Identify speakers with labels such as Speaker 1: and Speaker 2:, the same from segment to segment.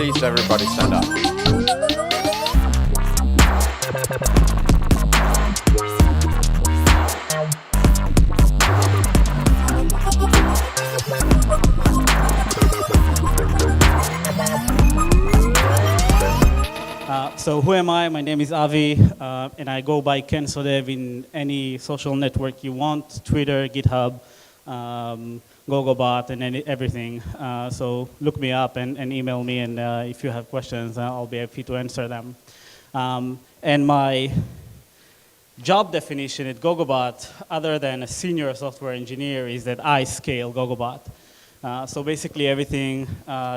Speaker 1: Please, everybody stand up.
Speaker 2: So who am I? My name is Avi, and I go by Ken Sodev in any social network you want, Twitter, GitHub, Gogobot, and everything. So look me up and email me, and if you have questions, I'll be happy to answer them. And my job definition at Gogobot, other than a senior software engineer, is that I scale Gogobot. So basically everything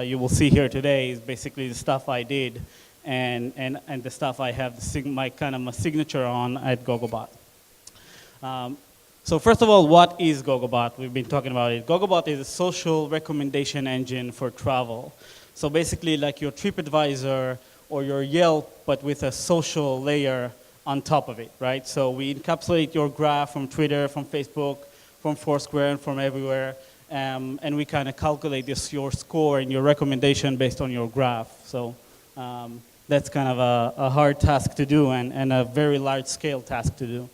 Speaker 2: you will see here today is basically the stuff I did and the stuff I have my signature on at Gogobot. So first of all, what is Gogobot? We've been talking about it. Gogobot is a social recommendation engine for travel. So basically like your TripAdvisor or your Yelp, but with a social layer on top of it, right? So we encapsulate your graph from Twitter, from Facebook, from Foursquare, and from everywhere. And we kind of calculate your score and your recommendation based on your graph. So that's kind of a hard task to do and a very large scale task to do.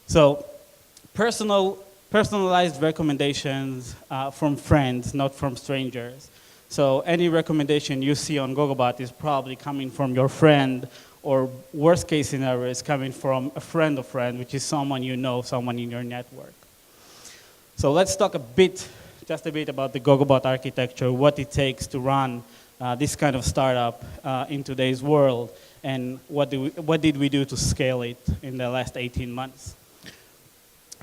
Speaker 2: So personalized recommendations from friends, not from strangers. So any recommendation you see on Gogobot is probably coming from your friend, or worst case scenario is coming from a friend of friend, which is someone you know, someone in your network. So let's talk just a bit about the Gogobot architecture, what it takes to run this kind of startup in today's world, and what did we do to scale it in the last 18 months.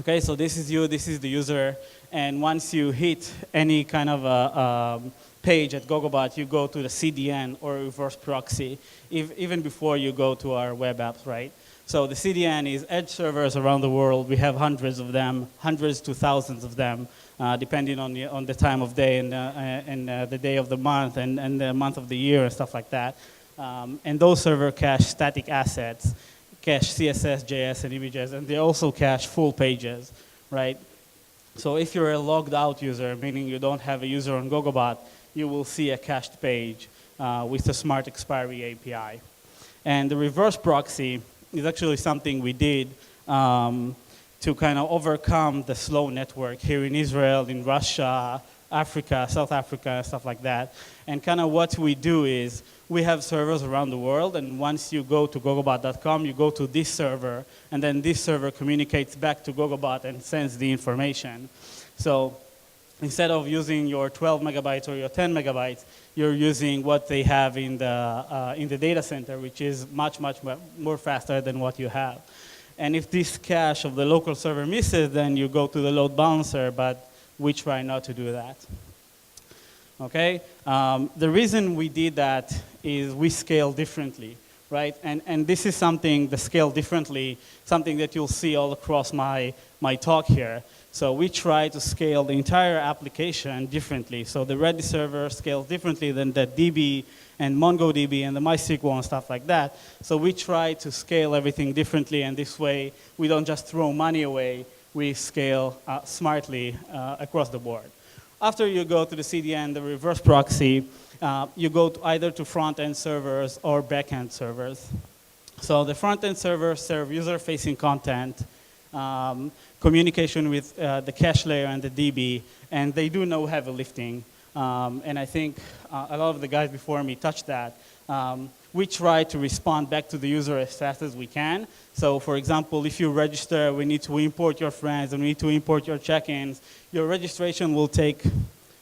Speaker 2: Okay, so this is you, this is the user, and once you hit any kind of a page at Gogobot, you go to the CDN or Reverse Proxy, even before you go to our web apps, right? So the CDN is edge servers around the world. We have hundreds of them, hundreds to thousands of them, depending on the time of day and the day of the month and the month of the year and stuff like that. And those servers cache static assets, cache CSS, JS, and images, and they also cache full pages, right? So if you're a logged out user, meaning you don't have a user on Gogobot, you will see a cached page with the Smart Expiry API. And the reverse proxy is actually something we did to kind of overcome the slow network here in Israel, in Russia, Africa, South Africa, stuff like that. And kind of what we do is we have servers around the world, and once you go to gogobot.com, you go to this server, and then this server communicates back to Gogobot and sends the information. So instead of using your 12 megabytes or your 10 megabytes, you're using what they have in the data center, which is much, much more faster than what you have. And if this cache of the local server misses, then you go to the load balancer, but we try not to do that. Okay? The reason we did that is we scale differently, right? And this is something, the scale differently, something that you'll see all across my talk here. So we try to scale the entire application differently. So the Redis server scales differently than the DB and MongoDB and the MySQL and stuff like that. So we try to scale everything differently, and this way we don't just throw money away, we scale smartly across the board. After you go to the CDN, the reverse proxy, you go either to front-end servers or back-end servers. So the front-end servers serve user-facing content, communication with the cache layer and the DB, and they do no heavy lifting. And I think a lot of the guys before me touched that. We try to respond back to the user as fast as we can. So for example, if you register, we need to import your friends, and we need to import your check-ins. Your registration will take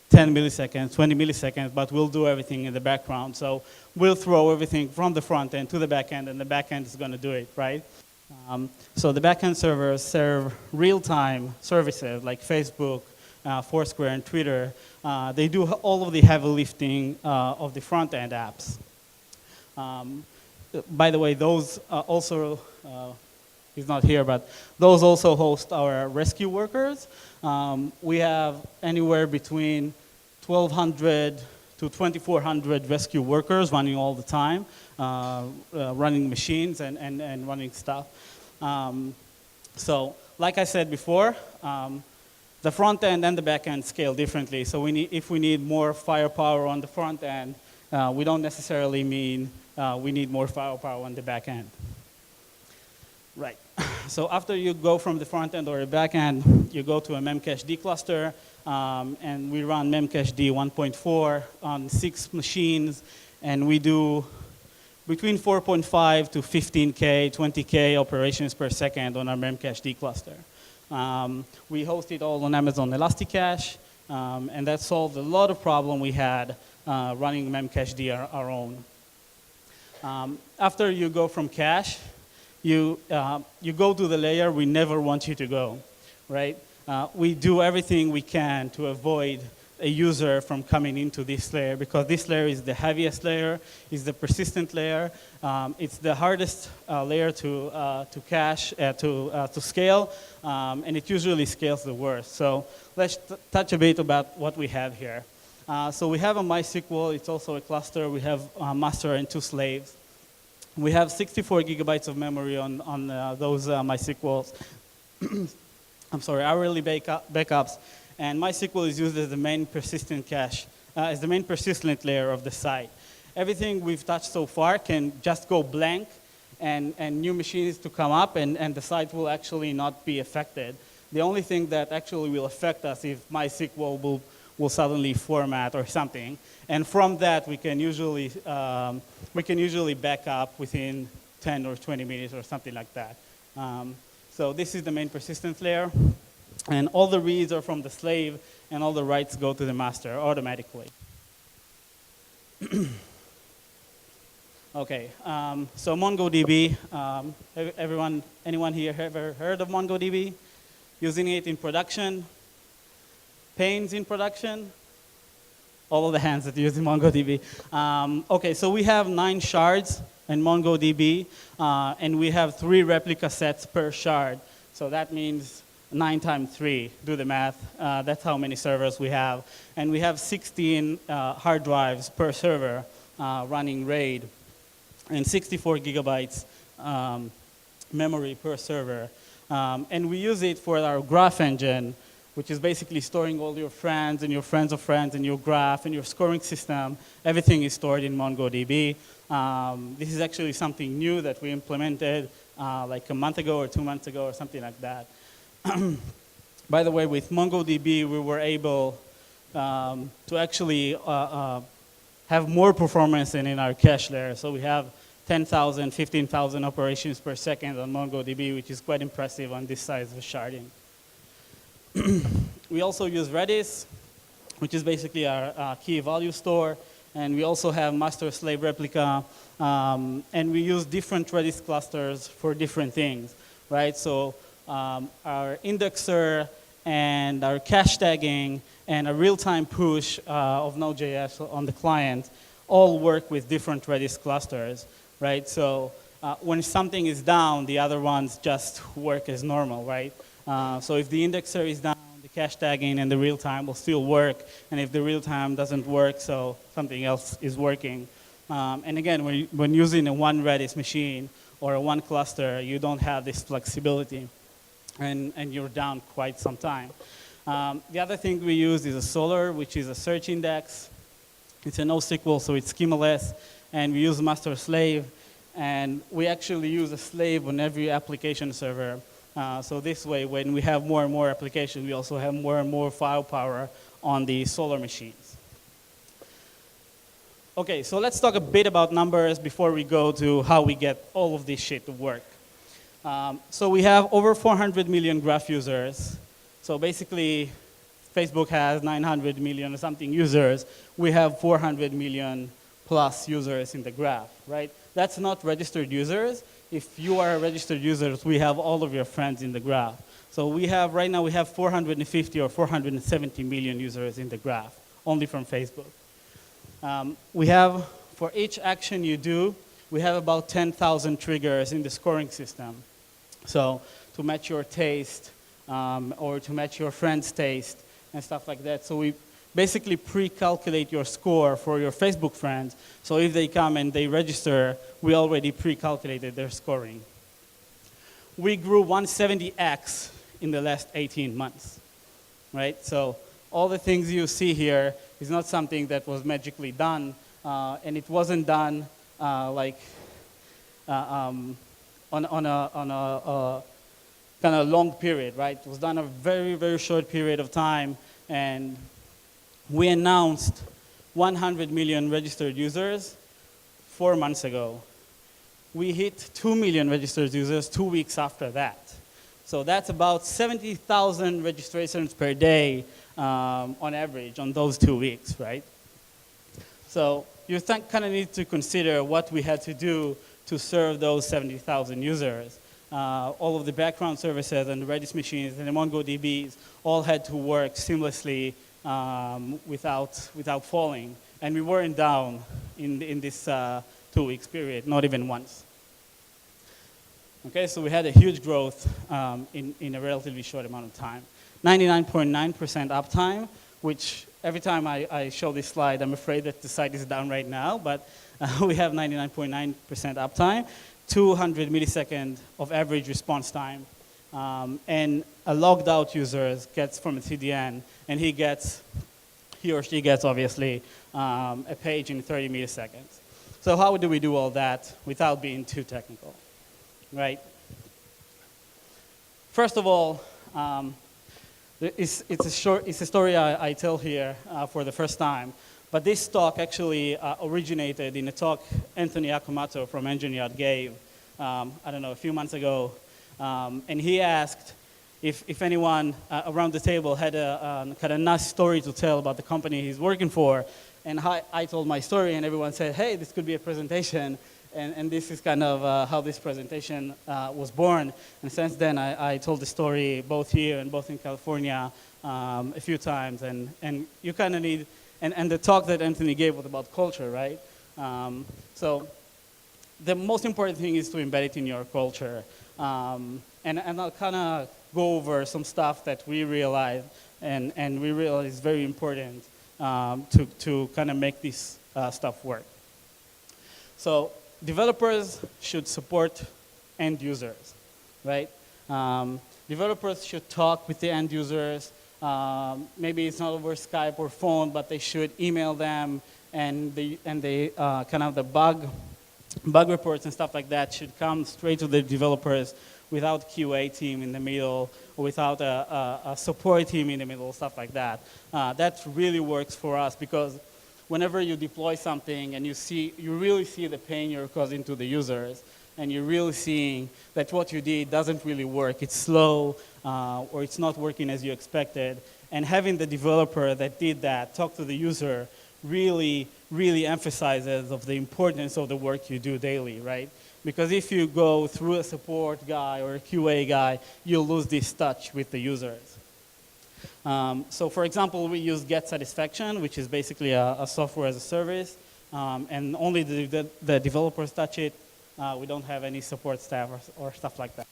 Speaker 2: 10 milliseconds, 20 milliseconds, but we'll do everything in the background. So we'll throw everything from the front end to the back end, and the back end is going to do it, right? So the back-end servers serve real-time services like Facebook, Foursquare, and Twitter. They do all of the heavy lifting of the front-end apps. By the way, those also, he's not here, but those also host our rescue workers. We have anywhere between 1,200 to 2,400 rescue workers running all the time, running machines and running stuff. So, like I said before, The front end and the back end scale differently. So if we need more firepower on the front end, we don't necessarily mean we need more firepower on the back end. Right. So after you go from the front end or the back end, you go to a memcached cluster, and we run memcached 1.4 on 6 machines, and we do between 4.5 to 15K, 20K operations per second on our memcached cluster. We host it all on Amazon Elasticache, and that solved a lot of problem we had running memcached our own. After you go from cache, you go to the layer we never want you to go, right? We do everything we can to avoid a user from coming into this layer, because this layer is the heaviest layer, is the persistent layer. It's the hardest layer to cache, to scale, and it usually scales the worst. So let's touch a bit about what we have here. So we have a MySQL, it's also a cluster. We have a master and 2 slaves. We have 64 gigabytes of memory on those MySQLs. I'm sorry, hourly backups. And MySQL is used as the main persistent cache, as the main persistent layer of the site. Everything we've touched so far can just go blank, and new machines to come up, and the site will actually not be affected. The only thing that actually will affect us if MySQL will suddenly format or something. And from that, we can usually back up within 10 or 20 minutes or something like that. So this is the main persistence layer. And all the reads are from the slave, and all the writes go to the master automatically. Okay, so MongoDB. Anyone here ever heard of MongoDB? Using it in production? Pains in production? All of the hands that use MongoDB. Okay, so we have 9 shards in MongoDB, and we have 3 replica sets per shard. So that means 9 times 3, do the math. That's how many servers we have. And we have 16 hard drives per server running RAID, and 64 gigabytes memory per server. And we use it for our graph engine, which is basically storing all your friends and your friends of friends and your graph and your scoring system. Everything is stored in MongoDB. This is actually something new that we implemented like a month ago or 2 months ago or something like that. By the way, with MongoDB, we were able to actually have more performance than in our cache layer. So we have 10,000, 15,000 operations per second on MongoDB, which is quite impressive on this size of sharding. We also use Redis, which is basically our key value store. And we also have master-slave replica. And we use different Redis clusters for different things, right? So our indexer and our cache tagging and a real-time push of Node.js on the client all work with different Redis clusters, right? So when something is down, the other ones just work as normal, right? So if the indexer is down, the cache tagging and the real-time will still work. And if the real-time doesn't work, so something else is working. And again, when using a one Redis machine or a one cluster, you don't have this flexibility. And you're down quite some time. The other thing we use is a Solr, which is a search index. It's a NoSQL, so it's schemaless. And we use master-slave. And we actually use a slave on every application server. So this way, when we have more and more applications, we also have more and more file power on the Solr machines. Okay, so let's talk a bit about numbers before we go to how we get all of this shit to work. So we have over 400 million graph users. So basically, Facebook has 900 million or something users. We have 400 million plus users in the graph, right? That's not registered users. If you are a registered user, we have all of your friends in the graph. So we have, right now, we have 450 or 470 million users in the graph, only from Facebook. We have, for each action you do, we have about 10,000 triggers in the scoring system. So to match your taste or to match your friend's taste and stuff like that. So we basically pre-calculate your score for your Facebook friends. So if they come and they register, we already pre-calculated their scoring. We grew 170x in the last 18 months. right? So all the things you see here is not something that was magically done, and it wasn't done like on a kind of long period, right? It was done a very, very short period of time, and we announced 100 million registered users 4 months ago. We hit 2 million registered users 2 weeks after that. So that's about 70,000 registrations per day on average on those 2 weeks, right? So you kind of need to consider what we had to do to serve those 70,000 users. All of the background services and the Redis machines and the MongoDBs all had to work seamlessly without falling. And we weren't down in this 2 weeks period, not even once. Okay, so we had a huge growth in a relatively short amount of time. 99.9% uptime, which every time I show this slide, I'm afraid that the site is down right now, but we have 99.9% uptime, 200 milliseconds of average response time, and a logged out user gets from a CDN, and he or she gets, obviously, a page in 30 milliseconds. So how do we do all that without being too technical, right? First of all, it's a story I tell here for the first time, but this talk actually originated in a talk Anthony Akamoto from Engineered gave, I don't know, a few months ago, and he asked if anyone around the table had a kind of nice story to tell about the company he's working for, and I told my story, and everyone said, hey, this could be a presentation. And this is kind of how this presentation was born. And since then, I told the story both here and both in California a few times. And you kind of need, and the talk that Anthony gave was about culture, right? So the most important thing is to embed it in your culture. And I'll kind of go over some stuff that we realized and we realized is very important to kind of make this stuff work. So developers should support end users, right? Developers should talk with the end users. Maybe it's not over Skype or phone, but they should email them, and they kind of the bug reports and stuff like that should come straight to the developers without QA team in the middle, or without a support team in the middle, stuff like that. That really works for us because whenever you deploy something and you really see the pain you're causing to the users, and you're really seeing that what you did doesn't really work, it's slow, or it's not working as you expected, and having the developer that did that talk to the user really, really emphasizes of the importance of the work you do daily, right? Because if you go through a support guy or a QA guy, you'll lose this touch with the users. So for example, we use Get Satisfaction, which is basically a software as a service, and only the developers touch it. We don't have any support staff or stuff like that.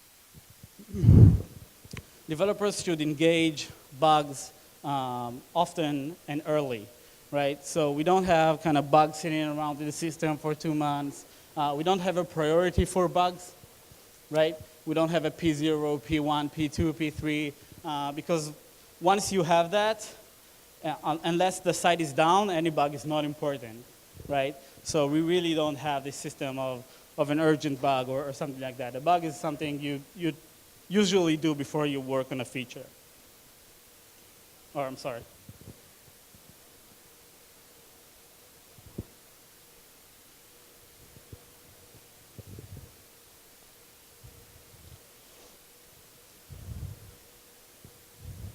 Speaker 2: Developers should engage bugs often and early, right? So we don't have kind of bugs sitting around in the system for 2 months. We don't have a priority for bugs, right? We don't have a P0, P1, P2, P3, because once you have that, unless the site is down, any bug is not important, right? So we really don't have this system of an urgent bug or something like that. A bug is something you usually do before you work on a feature. Or I'm sorry.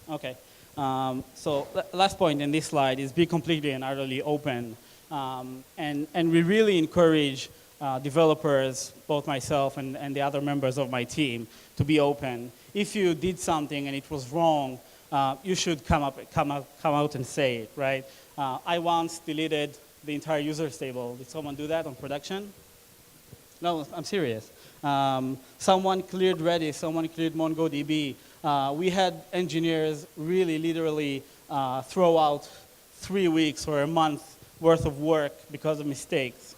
Speaker 2: Okay. So last point in this slide is be completely and utterly open. And we really encourage developers, both myself and the other members of my team, to be open. If you did something and it was wrong, you should come out and say it, right? I once deleted the entire users table. Did someone do that on production? No, I'm serious. Someone cleared Redis, someone cleared MongoDB. We had engineers really literally throw out 3 weeks or a month worth of work because of mistakes.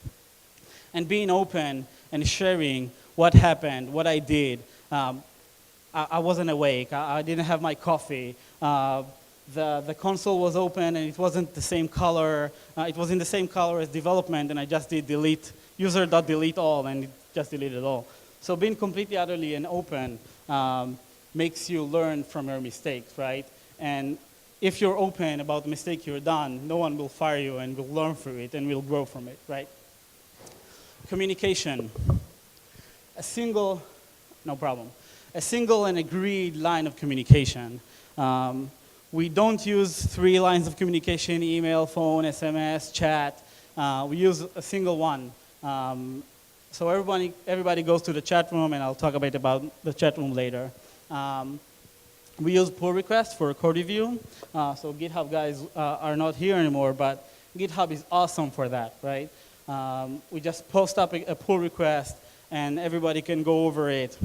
Speaker 2: And being open and sharing what happened, what I did. I wasn't awake. I didn't have my coffee. the console was open and it wasn't the same color. It was in the same color as development, and I just did delete user.delete all, and it just deleted all. So being completely, utterly, and open makes you learn from your mistakes, right? And if you're open about the mistake you're done, no one will fire you and will learn through it and will grow from it, right? Communication. No problem. A single and agreed line of communication. We don't use 3 lines of communication: email, phone, SMS, chat. We use a single one. So everybody goes to the chat room, and I'll talk a bit about the chat room later. We use pull requests for code review. So GitHub guys are not here anymore, but GitHub is awesome for that, right? We just post up a pull request, and everybody can go over it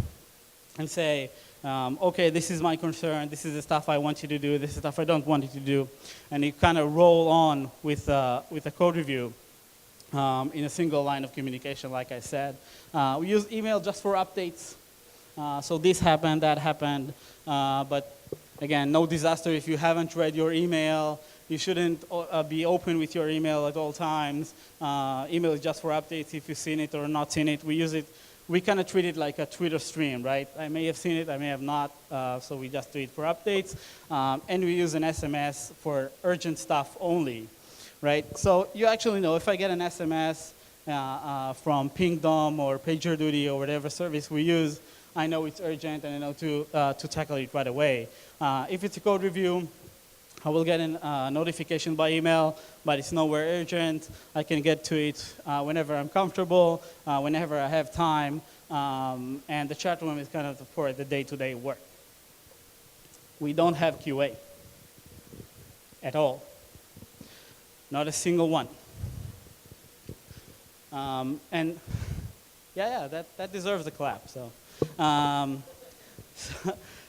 Speaker 2: and say, okay, this is my concern, this is the stuff I want you to do, this is the stuff I don't want you to do. And you kind of roll on with a code review in a single line of communication, like I said. We use email just for updates. So this happened, that happened. But again, no disaster if you haven't read your email. You shouldn't be open with your email at all times. Email is just for updates if you've seen it or not seen it. We use it. We kind of treat it like a Twitter stream, right? I may have seen it, I may have not, so we just do it for updates. And we use an SMS for urgent stuff only, right? So you actually know if I get an SMS from Pingdom or PagerDuty or whatever service we use, I know it's urgent and I know to tackle it right away. If it's a code review, I will get a notification by email, but it's nowhere urgent. I can get to it whenever I'm comfortable, whenever I have time, and the chat room is kind of for the day-to-day work. We don't have QA at all. Not a single one. And yeah, that deserves a clap.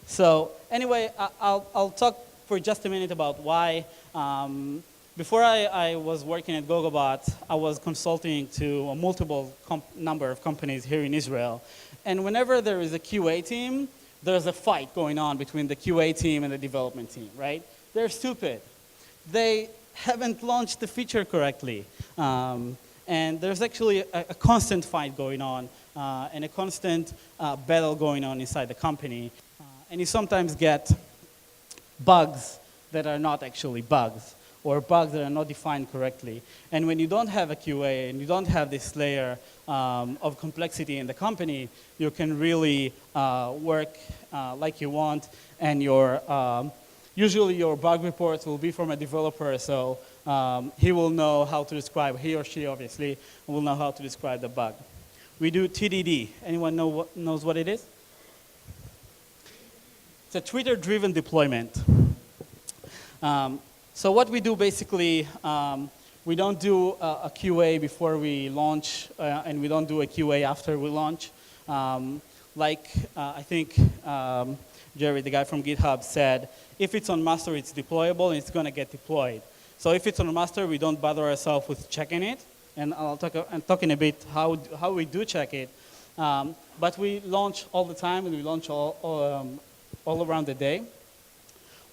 Speaker 2: So anyway, I'll talk for just a minute about why. Before I was working at Gogobot, I was consulting to a multiple number of companies here in Israel. And whenever there is a QA team, there's a fight going on between the QA team and the development team, right? They're stupid. They haven't launched the feature correctly. And there's actually a constant fight going on and a constant battle going on inside the company. And you sometimes get bugs that are not actually bugs, or bugs that are not defined correctly. And when you don't have a QA and you don't have this layer of complexity in the company, you can really work like you want, and usually your bug reports will be from a developer, so he will know how to describe, he or she obviously, will know how to describe the bug. We do TDD. Anyone knows what it is? It's a Twitter-driven deployment. So what we do basically, we don't do a QA before we launch, and we don't do a QA after we launch. I think Jerry, the guy from GitHub, said, if it's on master, it's deployable, and it's going to get deployed. So if it's on master, we don't bother ourselves with checking it. And I'm talking a bit how we do check it. But we launch all the time, and we launch all around the day.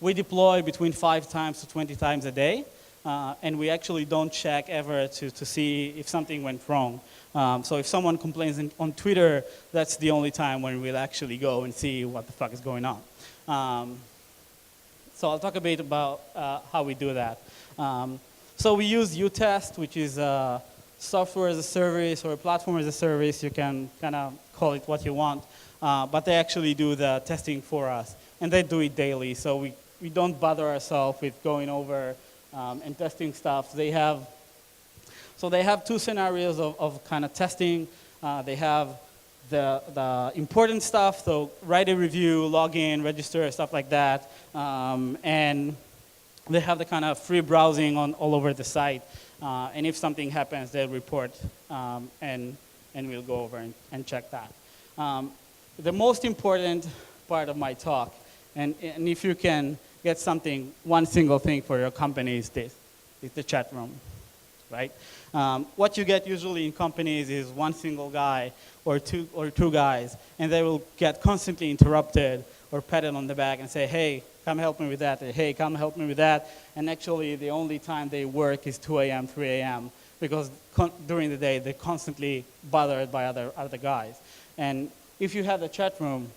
Speaker 2: We deploy between 5 times to 20 times a day. And we actually don't check ever to see if something went wrong. So if someone complains on Twitter, that's the only time when we'll actually go and see what the fuck is going on. So I'll talk a bit about how we do that. So we use UTest, which is software as a service or a platform as a service. You can kind of call it what you want. But they actually do the testing for us. And they do it daily. So we don't bother ourselves with going over and testing stuff. They have 2 scenarios of kind of testing. They have the important stuff, so write a review, log in, register, stuff like that. And they have the kind of free browsing all over the site. And if something happens, they'll report, and we'll go over and check that. The most important part of my talk, and if you can get one single thing for your company is this, is the chat room, right? What you get usually in companies is one single guy or two guys, and they will get constantly interrupted or pat it on the back and say, hey, come help me with that, or, hey, come help me with that. And actually, the only time they work is 2 a.m., 3 a.m., because during the day, they're constantly bothered by other guys. And if you have a chat room,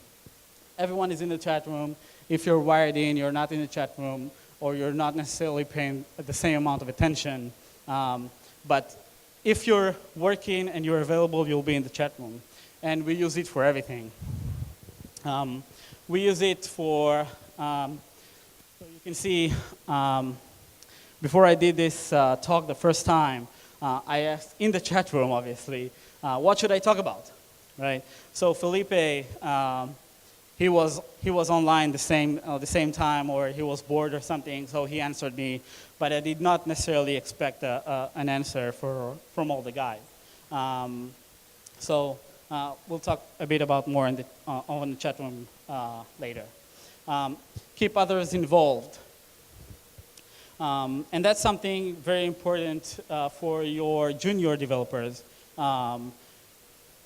Speaker 2: everyone is in the chat room. If you're wired in, you're not in the chat room, or you're not necessarily paying the same amount of attention. But if you're working and you're available, you'll be in the chat room. And we use it for everything. We use it for, so you can see, before I did this talk the first time, I asked in the chat room, obviously, what should I talk about, right? So Felipe, he was online the same time, or he was bored or something, so he answered me, but I did not necessarily expect an answer from all the guys. So we'll talk a bit about more in on the chat room later. Keep others involved. And that's something very important for your junior developers.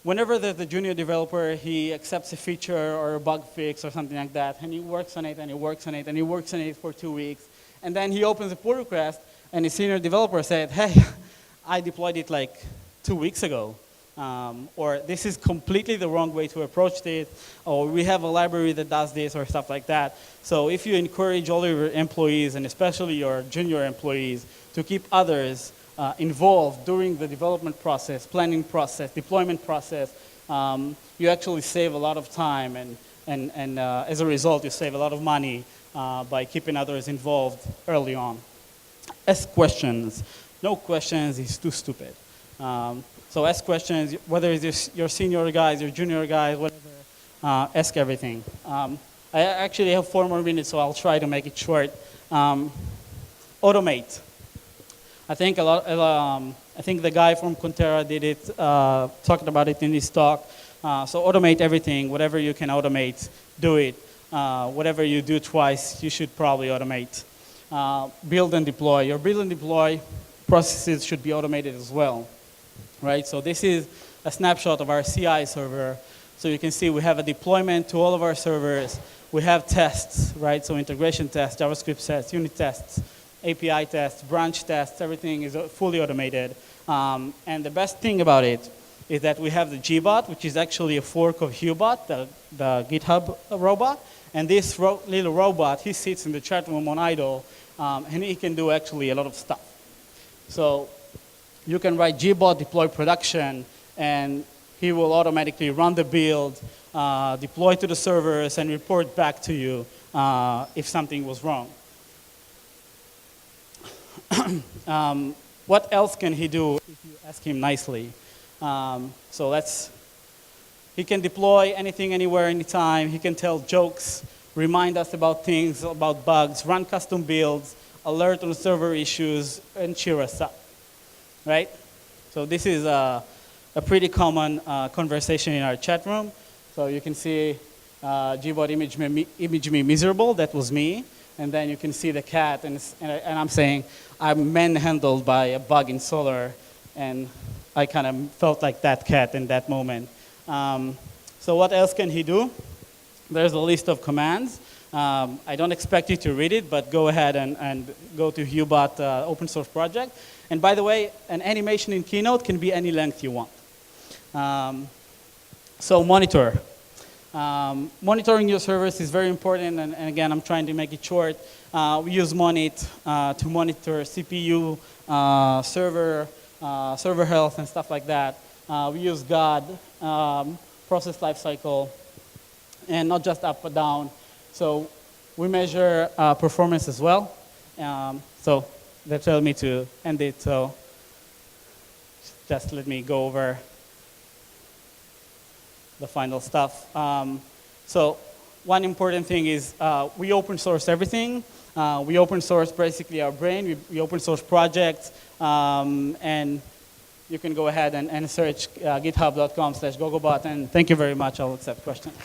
Speaker 2: Whenever there's a junior developer, he accepts a feature or a bug fix or something like that, and he works on it, and he works on it, and he works on it for 2 weeks, and then he opens a pull request, and his senior developer said, hey, I deployed it like 2 weeks ago. Or this is completely the wrong way to approach it, or we have a library that does this, or stuff like that. So if you encourage all your employees, and especially your junior employees, to keep others involved during the development process, planning process, deployment process, you actually save a lot of time, and as a result, you save a lot of money by keeping others involved early on. Ask questions. No questions is too stupid. So ask questions, whether it's your senior guys, your junior guys, whatever, ask everything. I actually have 4 more minutes, so I'll try to make it short. Automate. I think I think the guy from Contera did it, talked about it in his talk. So automate everything, whatever you can automate, do it. Whatever you do twice, you should probably automate. Build and deploy. Your build and deploy processes should be automated as well. Right, so this is a snapshot of our CI server. So you can see we have a deployment to all of our servers. We have tests, right? So integration tests, JavaScript tests, unit tests, API tests, branch tests, everything is fully automated. And the best thing about it is that we have the Gbot, which is actually a fork of Hubot, the GitHub robot. And this little robot, he sits in the chat room on idle, and he can do actually a lot of stuff. So you can write Gbot deploy production, and he will automatically run the build, deploy to the servers, and report back to you if something was wrong. What else can he do if you ask him nicely? He can deploy anything, anywhere, anytime. He can tell jokes, remind us about things, about bugs, run custom builds, alert on server issues, and cheer us up. Right? So this is a pretty common conversation in our chat room. So you can see Gbot image me miserable, that was me. And then you can see the cat, and I'm saying, I'm manhandled by a bug in Solar, and I kind of felt like that cat in that moment. So what else can he do? There's a list of commands. I don't expect you to read it, but go ahead and go to Hubot open source project. And by the way, an animation in Keynote can be any length you want. So monitor. Monitoring your servers is very important, and again, I'm trying to make it short. We use Monit to monitor CPU, server health, and stuff like that. We use God, process lifecycle, and not just up or down. So we measure performance as well. So they tell me to end it, so just let me go over the final stuff. So one important thing is we open source everything. We open source basically our brain. We open source projects, and you can go ahead and search github.com/Gogobot, and thank you very much. I'll accept questions.